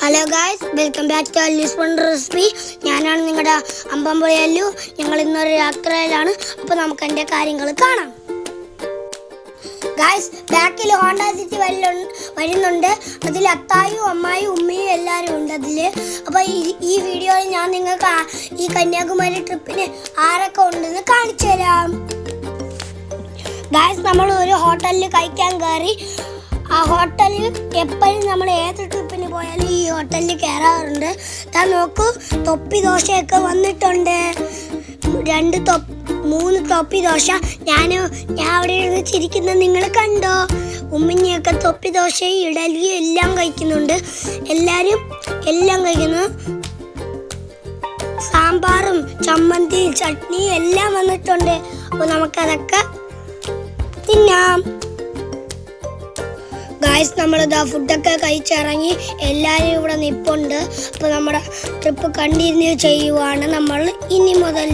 Hello guys, welcome back to Allu's wonder recipe. ഞാനാണ് നിങ്ങളുടെ അമ്പമ്പുഴ അല്ലു. ഞങ്ങൾ ഇന്നൊരു യാത്രയിലാണ്. അപ്പോൾ നമുക്ക് എൻ്റെ കാര്യങ്ങൾ കാണാം. ഗായ്സ്, ബാക്കിൽ ഹോണ്ട സിറ്റി വരുന്നുണ്ട്. അതിൽ അത്തായും അമ്മായും ഉമ്മയും എല്ലാവരും ഉണ്ട് അതിൽ. അപ്പോൾ ഈ വീഡിയോയിൽ ഞാൻ നിങ്ങൾക്ക് ഈ കന്യാകുമാരി ട്രിപ്പിന് ആരൊക്കെ ഉണ്ടെന്ന് കാണിച്ചു തരാം. ഗായ്സ്, നമ്മൾ ഒരു ഹോട്ടലിൽ കഴിക്കാൻ കയറി. ആ ഹോട്ടലിൽ എപ്പോഴും നമ്മൾ ഏത് ട്രിപ്പിന് പോയാലും ഈ ഹോട്ടലിൽ കയറാറുണ്ട്. താൻ നോക്കൂ, തൊപ്പി ദോശയൊക്കെ വന്നിട്ടുണ്ട്. 3 തൊപ്പി ദോശ. ഞാൻ അവിടെ ഇരുന്ന് ചിരിക്കുന്നത് നിങ്ങൾ കണ്ടോ? ഉമ്മിനിയൊക്കെ തൊപ്പി ദോശയും ഇഡലിയും എല്ലാം കഴിക്കുന്നുണ്ട്. എല്ലാവരും എല്ലാം കഴിക്കുന്നു. സാമ്പാറും ചമ്മന്തിയും ചട്നിയും എല്ലാം വന്നിട്ടുണ്ട്. അപ്പോൾ നമുക്കതൊക്കെ തിന്നാം. ഗായ്സ്, നമ്മളിതാ ഫുഡൊക്കെ കഴിച്ചിറങ്ങി. എല്ലാവരും ഇവിടെ നിൽപ്പുണ്ട്. അപ്പോൾ നമ്മുടെ ട്രിപ്പ് കണ്ടിന്യൂ ചെയ്യുവാണ്. നമ്മൾ ഇനി മുതൽ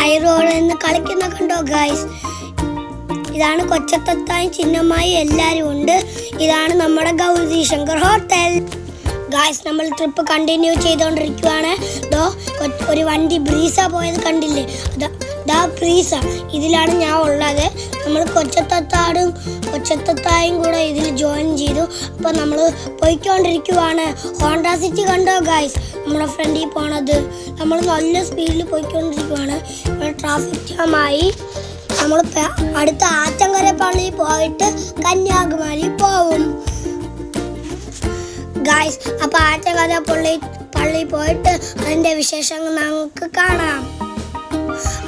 ഐറോഡിൽ നിന്ന് കളിക്കുന്ന കണ്ടോ ഗായ്സ്? ഇതാണ് കൊച്ചത്തായും ചിഹ്നമായി എല്ലാവരും ഉണ്ട്. ഇതാണ് നമ്മുടെ ഗൗരി ശങ്കർ ഹോട്ടൽ. ഗായ്സ്, നമ്മൾ ട്രിപ്പ് കണ്ടിന്യൂ ചെയ്തുകൊണ്ടിരിക്കുകയാണ്. ഒരു വണ്ടി ബ്രീസ പോയത് കണ്ടില്ലേ? ബ്രീസ, ഇതിലാണ് ഞാൻ ഉള്ളത്. നമ്മൾ കൊച്ചത്തായും കൂടെ ഇതിൽ ജോയിൻ ചെയ്തു. അപ്പോൾ നമ്മൾ പോയിക്കൊണ്ടിരിക്കുവാണ്. ഹോണ്ട സിറ്റി കണ്ടോ ഗായ്സ്? നമ്മുടെ ഫ്രണ്ടിൽ പോണത്. നമ്മൾ നല്ല സ്പീഡിൽ പോയിക്കൊണ്ടിരിക്കുവാണ്. ട്രാഫിക് ജാമായി. നമ്മൾ അടുത്ത ആറ്റങ്കര പള്ളി പോയിട്ട് കന്യാകുമാരി പോവും ഗായ്സ്. അപ്പോൾ ആറ്റങ്കര പള്ളി പോയിട്ട് അതിൻ്റെ വിശേഷങ്ങൾ നമുക്ക് കാണാം.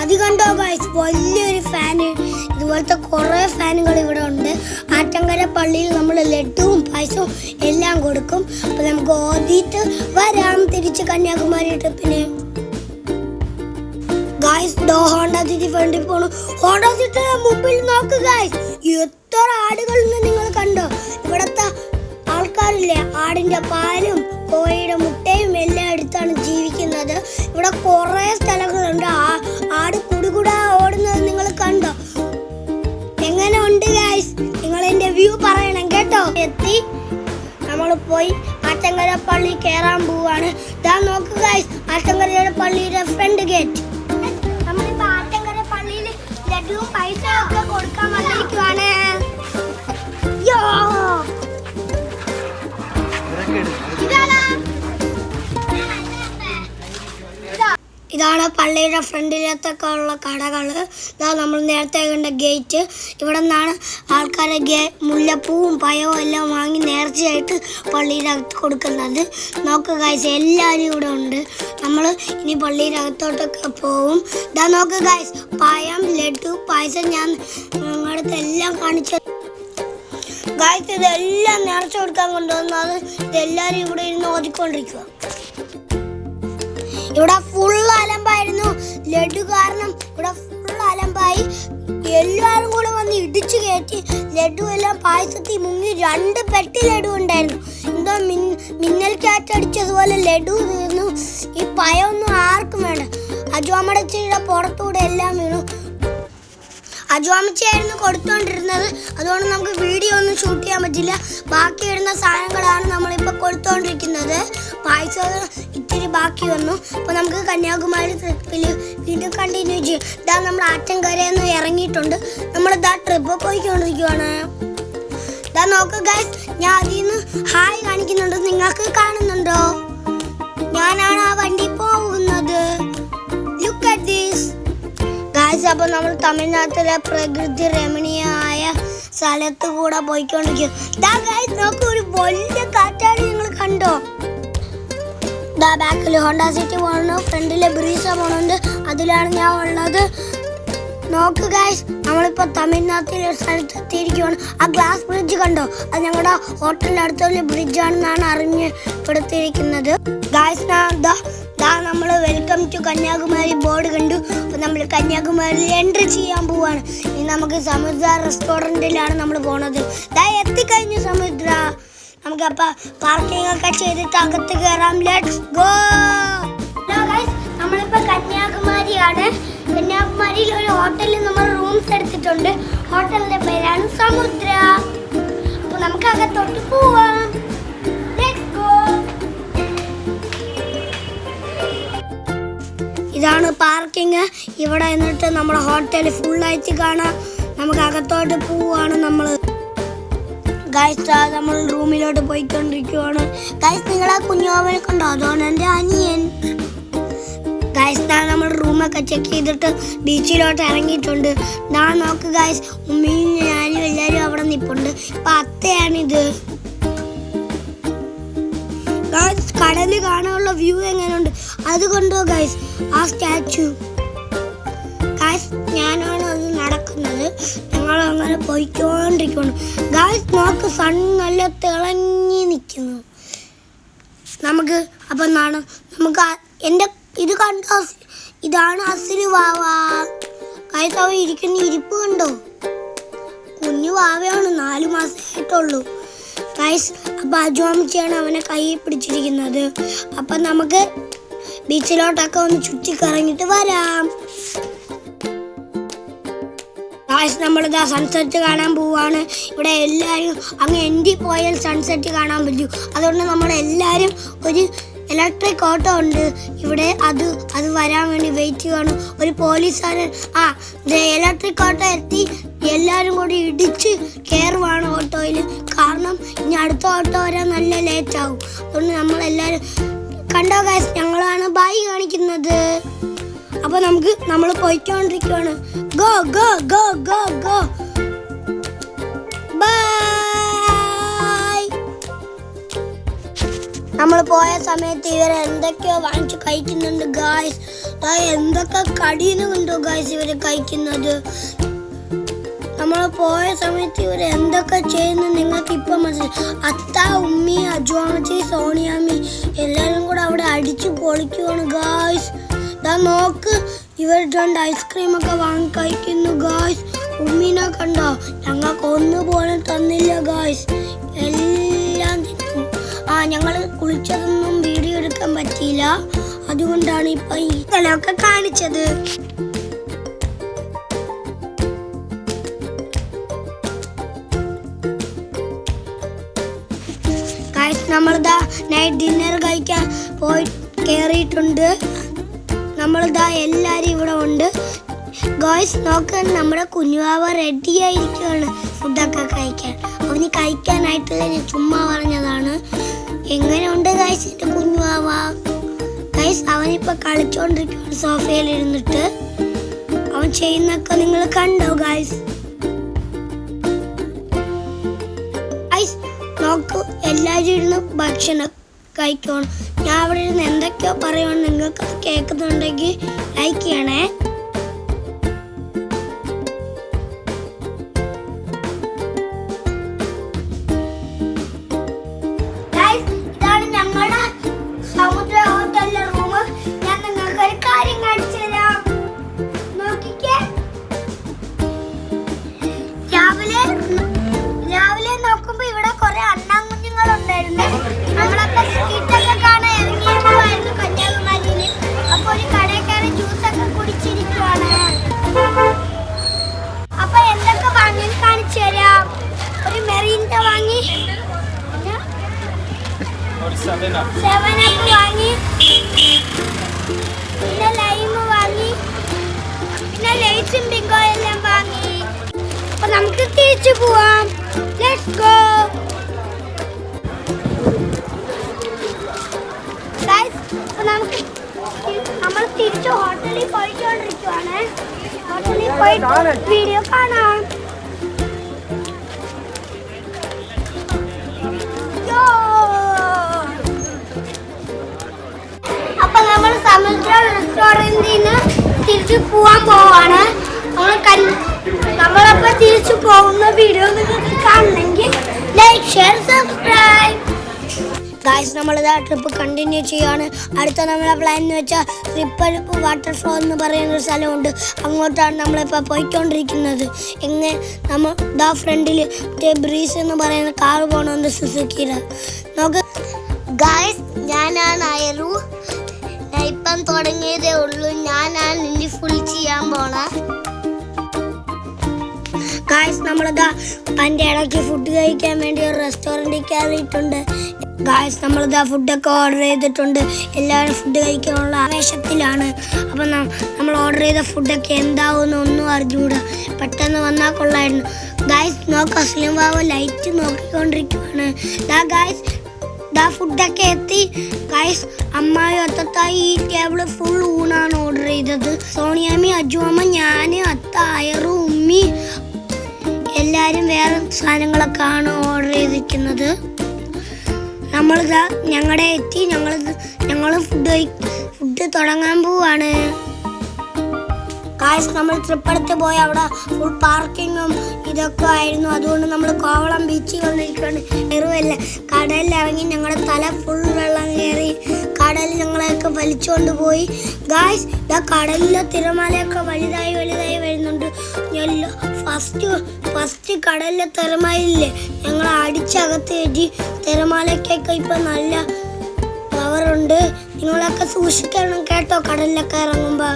അത് കണ്ടോ ഗായ്സ്? വലിയൊരു ഫാന്. ഇതുപോലത്തെ കുറേ ഫാനുകൾ ഇവിടെ ഉണ്ട്. ആറ്റങ്കര പള്ളിയിൽ നമ്മൾ ലഡുവും പായസവും എല്ലാം കൊടുക്കും. അപ്പോൾ നമുക്ക് ഓതിയിട്ട് വരാം തിരിച്ച് കന്യാകുമാരി ട്രിപ്പിന്. ഗായ്സ്, ഹോണ്ട സിറ്റി ഫ്രണ്ടിൽ പോണു. ഹോണ്ട സിറ്റിയുടെ മുമ്പിൽ നോക്ക് ഗായ്സ്, എത്ര ആടുകളെന്ന് നിങ്ങൾ കണ്ടോ? ഇവിടത്തെ ആൾക്കാരില്ലേ, ആടിൻ്റെ പാലും കോഴിയുടെ മുട്ടയും എല്ലാം എടുത്താണ് ജീവിക്കുന്നത്. ഇവിടെ കുറേ സ്ഥലങ്ങളുണ്ട്. ആട് കുടുകുടാ ഓടുന്നത് നിങ്ങൾ കണ്ടോ? എങ്ങനെ ഉണ്ട് ഗായ്സ്? നിങ്ങൾ എൻ്റെ വ്യൂ പറയണം കേട്ടോ. എത്തി നമ്മൾ പോയി ആറ്റങ്കര പള്ളി കയറാൻ പോവാണ്. ഇതാ നോക്ക് ഗായ്സ്, ആറ്റങ്കര പള്ളിയുടെ ഫ്രണ്ട് ഗേറ്റ്. നമ്മളിപ്പോൾ ആറ്റങ്കര പള്ളിയിൽ ലഡുവും പൈസ ഒക്കെ കൊടുക്കാൻ വന്നിരിക്കുവാണ്. ഇതാണ് പള്ളിയുടെ ഫ്രണ്ടിലത്തൊക്കെ ഉള്ള കടകൾ. ഇതാ നമ്മൾ നേരത്തെ കണ്ട ഗേറ്റ്. ഇവിടെ നിന്നാണ് ആൾക്കാരെ മുല്ലപ്പൂവും പഴവും എല്ലാം വാങ്ങി നേർച്ചയായിട്ട് പള്ളിയുടെ അകത്ത് കൊടുക്കുന്നത്. നോക്കുക ഗായ്സ്, എല്ലാവരും ഇവിടെ ഉണ്ട്. നമ്മൾ ഇനി പള്ളിയുടെ അകത്തോട്ടൊക്കെ പോവും. ഇതാ നോക്കുക ഗായ്സ്, പഴം, ലഡു, പായസം ഞാൻ നിങ്ങളുടെ എല്ലാം കാണിച്ചു ഗായ്സ്. ഇതെല്ലാം നേർച്ച കൊടുക്കാൻ കൊണ്ടുവന്നത്. ഇതെല്ലാവരും ഇവിടെ ഇരുന്ന് ഓതിക്കൊണ്ടിരിക്കുക. ഇവിടെ ഫുൾ അലമ്പായിരുന്നു ലഡു കാരണം. ഇവിടെ ഫുൾ അലമ്പായി. എല്ലാവരും കൂടെ വന്ന് ഇടിച്ചു കയറ്റി ലഡു എല്ലാം പായസത്തിൽ മുങ്ങി. 2 പെട്ടി ലഡു ഉണ്ടായിരുന്നു. എന്തോ മിന്നൽ കാറ്റടിച്ചതുപോലെ ലഡു തീർന്നു. ഈ പഴമൊന്നും ആർക്കും വേണ്ട. അജുവാമ്മയുടെ പുറത്തൂടെ എല്ലാം വീണു. അജുവാമ്മച്ചായിരുന്നു കൊടുത്തോണ്ടിരുന്നത്. അതുകൊണ്ട് നമുക്ക് വീഡിയോ ഒന്നും ഷൂട്ട് ചെയ്യാൻ പറ്റില്ല. ബാക്കി ഇടുന്ന സാധനങ്ങളാണ് നമ്മളിപ്പോൾ കൊടുത്തോണ്ടിരിക്കുന്നത്. പായസം ഇത്തിരി ബാക്കി വന്നു. അപ്പോൾ നമുക്ക് കന്യാകുമാരി ട്രിപ്പിൽ വീണ്ടും കണ്ടിന്യൂ ചെയ്യും. ഇതാ നമ്മൾ ആറ്റങ്കരയിൽ നിന്ന് ഇറങ്ങിയിട്ടുണ്ട്. നമ്മൾ ട്രിപ്പ് പോയിക്കൊണ്ടിരിക്കുവാണ്. ഇതാ നോക്കുക ഗൈസ്, ഞാൻ അതിൽ നിന്ന് ഹായ് കാണിക്കുന്നുണ്ട്. നിങ്ങൾക്ക് കാണുന്നുണ്ടോ? ഞാനാണ് ആ വണ്ടി പോകുന്നത്. Look at this guys. അപ്പോൾ നമ്മൾ തമിഴ്നാട്ടിലെ പ്രകൃതി രമണീയമായ സ്ഥലത്ത് കൂടെ പോയിക്കൊണ്ടിരിക്കും. ഗായ്സ് നോക്കൂ, ഒരു വലിയ കാറ്റാടി നിങ്ങൾ കണ്ടോ? ബാക്കിൽ ഹോണ്ട സിറ്റി പോകണു, ഫ്രണ്ടിലെ ബ്രീസ പോകണുണ്ട്. അതിലാണ് ഞാൻ ഉള്ളത്. നോക്ക് ഗായ്സ്, നമ്മളിപ്പോൾ തമിഴ്നാട്ടിലെ സ്ഥലത്ത് എത്തിയിരിക്കുകയാണ്. ആ ഗ്ലാസ് ബ്രിഡ്ജ് കണ്ടോ? അത് ഞങ്ങളുടെ ഹോട്ടലിൻ്റെ അടുത്തുള്ള ബ്രിഡ്ജാണെന്നാണ് അറിഞ്ഞപ്പെടുത്തിയിരിക്കുന്നത്. ഗായ്സ്, നമ്മൾ വെൽക്കം ടു കന്യാകുമാരി ബോർഡ് കണ്ടു. അപ്പോൾ നമ്മൾ കന്യാകുമാരിയിൽ എൻട്രി ചെയ്യാൻ പോവാണ്. ഇനി നമുക്ക് സമുദ്ര റെസ്റ്റോറൻറ്റിലാണ് നമ്മൾ പോണത്. എത്തിക്കഴിഞ്ഞു സമുദ്ര. നമുക്കപ്പോൾ പാർക്കിംഗ് ഒക്കെ ചെയ്തിട്ട് അകത്ത് കയറാം. Let's go. ഹലോ ഗൈസ്, നമ്മളിപ്പോൾ കന്യാകുമാരിയാണ്. കന്യാകുമാരിയിൽ ഒരു ഹോട്ടലിൽ നമ്മൾ റൂംസ് എടുത്തിട്ടുണ്ട്. ഹോട്ടലിൻ്റെ പേരാണ് സമുദ്ര. അപ്പോൾ നമുക്ക് അകത്തോട്ട് പോവാം. Let's go. ഇതാണ് പാർക്കിങ്. ഇവിടെ എന്നിട്ട് നമ്മുടെ ഹോട്ടൽ ഫുള്ളായിട്ട് കാണാം. നമുക്ക് അകത്തോട്ട് പോവാണ് നമ്മൾ. ഗൈസ് നമ്മൾ റൂമിലോട്ട് പോയിക്കൊണ്ടിരിക്കുവാണ്. ഗൈസ് നിങ്ങൾ ആ കുഞ്ഞോവനെ കണ്ടോ? അതാണ് എൻ്റെ അനിയൻ. ഗൈസ് നമ്മൾ റൂമൊക്കെ ചെക്ക് ചെയ്തിട്ട് ബീച്ചിലോട്ട് ഇറങ്ങിയിട്ടുണ്ട്. ഞാൻ നോക്ക് ഗൈസ്, ഉമ്മയും ഞാനും എല്ലാവരും അവിടെ നിൽപ്പുണ്ട്. ഇപ്പം അത്തയാണിത്. ഗൈസ് കടല് കാണാനുള്ള വ്യൂ എങ്ങനെയുണ്ട് അതുകൊണ്ടോ ഗൈസ് ആ സ്റ്റാച്ചു. ഗൈസ് ഞാനാണ് അത് നടക്കുന്നത്. ഞങ്ങൾ അങ്ങനെ പോയിക്കൊണ്ടിരിക്കുന്നു. ഗൈസ് നോക്ക്, സൺ നല്ല തിളങ്ങി നിൽക്കുന്നു. നമുക്ക് അപ്പം നമുക്ക് എൻ്റെ ഇത് കണ്ടോ? ഇതാണ് അസില് വാവ. ഗൈസ് അവ ഇരിക്കുന്ന ഇരിപ്പ് കണ്ടോ? കുഞ്ഞു വാവയാണ്, 4 മാസമായിട്ടുള്ളൂ. ഗൈസ് അപ്പം അജുവാമിച്ചാണ് അവനെ കൈ പിടിച്ചിരിക്കുന്നത്. അപ്പം നമുക്ക് ബീച്ചിലോട്ടൊക്കെ ഒന്ന് ചുറ്റിക്കറങ്ങിട്ട് വരാം. ഗൈസ് നമ്മളിതാ സൺസെറ്റ് കാണാൻ പോവാണ്. ഇവിടെ എല്ലാവരും അങ്ങ് എൻഡി പോയാൽ സൺസെറ്റ് കാണാൻ പറ്റും. അതുകൊണ്ട് നമ്മളെല്ലാവരും ഒരു ഇലക്ട്രിക് ഓട്ടോ ഉണ്ട് ഇവിടെ. അത് വരാൻ വേണ്ടി വെയിറ്റ് ചെയ്യണം. ഒരു പോലീസുകാരൻ ഇലക്ട്രിക് ഓട്ടോ എത്തി. എല്ലാവരും കൂടി ഇടിച്ച് കയറുവാണ് ഓട്ടോയിൽ. കാരണം ഇനി അടുത്ത ഓട്ടോ വരാൻ നല്ല ലേറ്റ് ആവും. അതുകൊണ്ട് നമ്മളെല്ലാവരും കണ്ടോ ഗൈസ്, ഞങ്ങളാണ് ബൈ കാണിക്കുന്നത്. അപ്പോൾ നമ്മൾ പോയിക്കൊണ്ടിരിക്കുകയാണ്. Go go go go go bye. നമ്മൾ പോയ സമയത്ത് ഇവർ എന്തൊക്കെയോ വാങ്ങിച്ച് കഴിക്കുന്നുണ്ട് ഗായ്സ്. എന്തൊക്കെ കടീന്ന് കണ്ടോ ഗായ്സ് ഇവർ കഴിക്കുന്നത്. നമ്മൾ പോയ സമയത്ത് ഇവർ എന്തൊക്കെ ചെയ്യുന്നു നിങ്ങൾക്ക് ഇപ്പം മനസ്സിലായി. അത്ത, ഉമ്മി, അജുവാമച്ചി, സോണിയാമ്മി എല്ലാവരും കൂടെ അവിടെ അടിച്ചു പൊളിക്കുവാണ് ഗായ്സ്. നോക്ക്, ഇവർ 2 ഐസ്ക്രീമൊക്കെ വാങ്ങി കഴിക്കുന്നു ഗായ്സ്. ഉമ്മീനെ കണ്ടോ? ഞങ്ങൾക്ക് ഒന്നുപോലും തന്നില്ല ഗായ്സ്, എല്ലാം തിന്നു. ഞങ്ങൾ കുളിച്ചതൊന്നും വീഡിയോ എടുക്കാൻ പറ്റിയില്ല. അതുകൊണ്ടാണ് ഇപ്പം ഈ സ്ഥലമൊക്കെ കാണിച്ചത്. ഗായ്സ് നമ്മളിതാ നൈറ്റ് ഡിന്നർ കഴിക്കാൻ പോയി കയറിയിട്ടുണ്ട്. നമ്മളിതാ എല്ലാവരും ഇവിടെ ഉണ്ട്. ഗായ്സ് നോക്കാൻ നമ്മുടെ കുഞ്ഞുവാവ റെഡി ആയിരിക്കുകയാണ് ഫുഡൊക്കെ കഴിക്കാൻ. അവന് കഴിക്കാനായിട്ടില്ല, ഞാൻ ചുമ്മാ പറഞ്ഞതാണ്. എങ്ങനെയുണ്ട് ഗായ്സ് എൻ്റെ കുഞ്ഞുവാവ? ഗായ്സ് അവനിപ്പോൾ കളിച്ചോണ്ടിരിക്കുകയാണ് സോഫയിൽ ഇരുന്നിട്ട്. അവൻ ചെയ്യുന്നൊക്കെ നിങ്ങൾ കണ്ടോ ഗായ്സ്? ഗായ്സ് നോക്കൂ, എല്ലാവരും ഇരുന്ന് ഭക്ഷണം കഴിക്കണം. ഞാൻ അവിടെ ഇരുന്ന് എന്തൊക്കെയോ പറയുവാണ്. നിങ്ങൾക്ക് കേൾക്കുന്നുണ്ടെങ്കിൽ ലൈക്ക് ചെയ്യണേ. ഇതാണ് ഞങ്ങളുടെ സമുദ്ര ഹോട്ടലിലെ റൂം. ഞാൻ നിങ്ങൾക്ക് ഒരു കാര്യം കാണിച്ചു തരാം. നോക്കിക്കേ, രാവിലെ നോക്കുമ്പോ ഇവിടെ കുറെ അണ്ണാൻകുഞ്ഞുങ്ങളുണ്ടായിരുന്നു. നമ്മളൊക്കെ സ്ട്രീറ്റൊക്കെ കാണാൻ ഇറങ്ങിയിട്ടുണ്ടായിരുന്നു കന്യാകുമാരിയിൽ. അപ്പൊ ഒരു കടയിൽ കയറി ജ്യൂസൊക്കെ കുടിച്ചിരിക്കുവാണ്. അപ്പൊ എന്തൊക്കെ വാങ്ങി കാണിച്ചു തരാം. ഒരു മെറീൻറ്റ വാങ്ങി, 7up വാങ്ങി, പിന്നെ ലൈം വാങ്ങി, പിന്നെ ലേസും ബിങ്കോ എല്ലാം വാങ്ങി. അപ്പൊ നമുക്ക് തിരിച്ചു പോവാം. Let's go. നമ്മൾ തിരിച്ചു ഹോട്ടലിൽ പോയിക്കൊണ്ടിരിക്കുവാണ്. ഹോട്ടലിൽ പോയിട്ട് വീഡിയോ കാണാം. അപ്പൊ നമ്മൾ സമുദ്ര റെസ്റ്റോറന്റിൽ നിന്ന് തിരിച്ചു പോവാൻ പോവാണ്. നമ്മളപ്പോ തിരിച്ചു പോകുന്ന വീഡിയോ നിങ്ങൾക്ക് കാണണമെങ്കിൽ ലൈക്ക്, ഷെയർ, സബ്സ്ക്രൈബ്. ഗായ്സ് നമ്മളിതാ ട്രിപ്പ് കണ്ടിന്യൂ ചെയ്യാണ്. അടുത്ത നമ്മളെ പ്ലാൻ എന്ന് വെച്ചാൽ ട്രിപ്പഴുപ്പ് വാട്ടർഫോൾ എന്ന് പറയുന്നൊരു സ്ഥലമുണ്ട്. അങ്ങോട്ടാണ് നമ്മളിപ്പോൾ പോയിക്കൊണ്ടിരിക്കുന്നത്. നമ്മൾ ദാ ഫ്രണ്ടിൽ ബ്രീസ് എന്ന് പറയുന്ന കാർ പോകണമെന്ന് സുസുക്കിയുടെ. നോക്ക് ഗായ്സ്, ഞാനാണ് അയറു. ഞാൻ ഇപ്പം തുടങ്ങിയതേ ഉള്ളൂ. ഞാനാണ് ഇനി ഫുൾ ചെയ്യാൻ പോണ. ഗായ്സ് നമ്മളിതാ അതിൻ്റെ ഇടയ്ക്ക് ഫുഡ് കഴിക്കാൻ വേണ്ടി ഒരു റെസ്റ്റോറൻറ്റിൽ കയറിയിട്ടുണ്ട്. ഗായ്സ് നമ്മളിതാ ഫുഡൊക്കെ ഓർഡർ ചെയ്തിട്ടുണ്ട്. എല്ലാവരും ഫുഡ് കഴിക്കാനുള്ള ആവേശത്തിലാണ്. അപ്പം നമ്മൾ ഓർഡർ ചെയ്ത ഫുഡൊക്കെ എന്താവുമെന്ന് ഒന്നും അറിഞ്ഞുകൂടാ. പെട്ടെന്ന് വന്നാൽ കൊള്ളായിരുന്നു. ഗായ്സ് നോക്ക്, അസ്ലം ബാബു ലൈറ്റ് നോക്കിക്കൊണ്ടിരിക്കുവാണ്. ഫുഡൊക്കെ എത്തി. ഗായ്സ് അമ്മായി ഒത്തത്തായി ഈ ടേബിള് ഫുൾ ഊണാണ് ഓർഡർ ചെയ്തത്. സോണിയാമ്മി, അജുവമ്മ, ഞാൻ, അത്ത, അയറു, ഉമ്മി എല്ലാവരും വേറെ സാധനങ്ങളൊക്കെയാണ് ഓർഡർ ചെയ്തിരിക്കുന്നത്. നമ്മളിതാ ഞങ്ങളുടെ എത്തി. ഞങ്ങൾ ഫുഡ് തുടങ്ങാൻ പോവാണ്. ഗായ്സ് നമ്മൾ ട്രിപ്പെടുത്ത് പോയി അവിടെ ഫുൾ പാർക്കിങ്ങും ഇതൊക്കെ ആയിരുന്നു. അതുകൊണ്ട് നമ്മൾ കോവളം ബീച്ചിൽ വന്നിരിക്കുകയാണ്. എറുവല്ല കടലിലിറങ്ങി ഞങ്ങളുടെ തല ഫുൾ വെള്ളം കയറി. കടലിൽ ഞങ്ങളെയൊക്കെ വലിച്ചുകൊണ്ട് പോയി. ഗായ്സ് കടലിലെ തിരമാലയൊക്കെ വലുതായി വരുന്നുണ്ട്. ഫസ്റ്റ് കടലിലെ തിരമാലയില്ലേ ഞങ്ങൾ അടിച്ചകത്ത് കയറ്റി. തിരമാലയ്ക്കൊക്കെ ഇപ്പം നല്ല പവറുണ്ട്. നിങ്ങളൊക്കെ സൂക്ഷിക്കണം കേട്ടോ കടലിലൊക്കെ ഇറങ്ങുമ്പോൾ.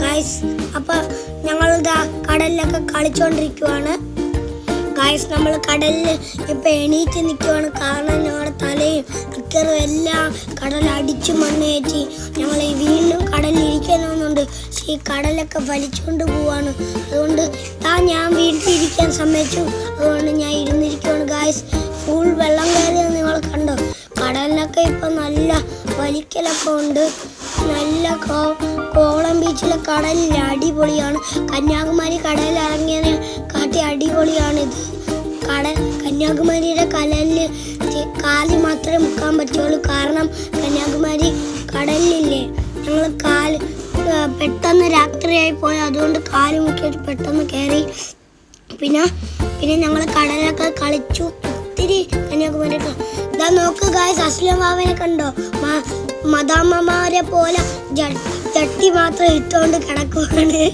ഗായ്സ് അപ്പോൾ ഞങ്ങളിതാ കടലിലൊക്കെ കളിച്ചുകൊണ്ടിരിക്കുവാണ്. ഗായ്സ് നമ്മൾ കടലിൽ ഇപ്പം എണീറ്റ് നിൽക്കുവാണ്. കാരണം ഞങ്ങളുടെ തലയും കിക്കറും എല്ലാം കടലടിച്ച് മണ്ണേറ്റി. ഞങ്ങൾ വീണ്ടും കടലിൽ ഇരിക്കണമെന്നുണ്ട്. പക്ഷേ ഈ കടലൊക്കെ വലിച്ചുകൊണ്ട് പോവാണ്. അതുകൊണ്ട് ഞാൻ വീട്ടിലിരിക്കാൻ സമ്മതിച്ചു. അതുകൊണ്ട് ഞാൻ ഇരുന്നിരിക്കുവാണ്. ഗായ്സ് ഫുൾ വെള്ളം കയറിയത് നിങ്ങൾ കണ്ടോ? കടലിലൊക്കെ ഇപ്പം നല്ല വലിക്കലൊക്കെ ഉണ്ട്. നല്ല കോവളം ബീച്ചിലെ കടലിൽ അടിപൊളിയാണ്. കന്യാകുമാരി കടലിൽ ഇറങ്ങിയതിനെ കാട്ടി അടിപൊളിയാണിത്. കന്യാകുമാരിയുടെ കടലിൽ കാല് മാത്രമേ മുക്കാൻ പറ്റുള്ളൂ. കാരണം കന്യാകുമാരി കടലിലില്ലേ ഞങ്ങൾ പെട്ടെന്ന് രാത്രിയായി പോയി. അതുകൊണ്ട് കാല് മുക്കിയിട്ട് പെട്ടെന്ന് കയറി. പിന്നെ ഞങ്ങൾ കടലൊക്കെ കളിച്ചു. ഒത്തിരി കന്യാകുമാരി ഇതാ നോക്ക് ഗായ്സ്, അസ്ലം ബാബുവിനെ കണ്ടോ? മദാമ്മമാരെ പോലെ ചട്ടി മാത്രം ഇട്ടുകൊണ്ട് കിടക്കുവാണ്.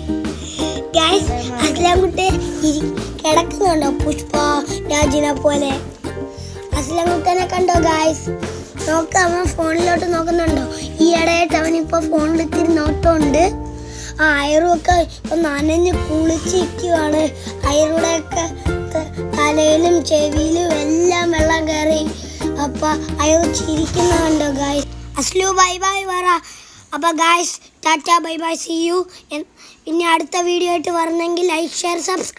ഗായ്സ് അസ്ലാം കുട്ടി കിടക്കുന്നുണ്ടോ? പുഷ്പ രാജിനെ പോലെ അസ്ലാം കുട്ടനെ കണ്ടോ ഗായ്സ്? നോക്ക്, അവൻ ഫോണിലോട്ട് നോക്കുന്നുണ്ടോ? ഈ ഇടയായിട്ട് അവനിപ്പോൾ ഫോണിൽ ഇത്തിരി നോട്ടമുണ്ട്. അയറുമൊക്കെ ഇപ്പം നനഞ്ഞ് കുളിച്ചിരിക്കുവാണ്. അയറുടെയൊക്കെ തലയിലും ചെവിയിലും എല്ലാം വെള്ളം കയറി. അപ്പം അയർ ചിരിക്കുന്ന കണ്ടോ ഗായ്സ്? അസ്ലു ബൈ ബൈ പറ. അപ്പോൾ guys tata bye bye, see you. പിന്നെ അടുത്ത വീഡിയോ ആയിട്ട് വരണമെങ്കിൽ ലൈക്ക്, ഷെയർ, സബ്സ്ക്രൈബ്.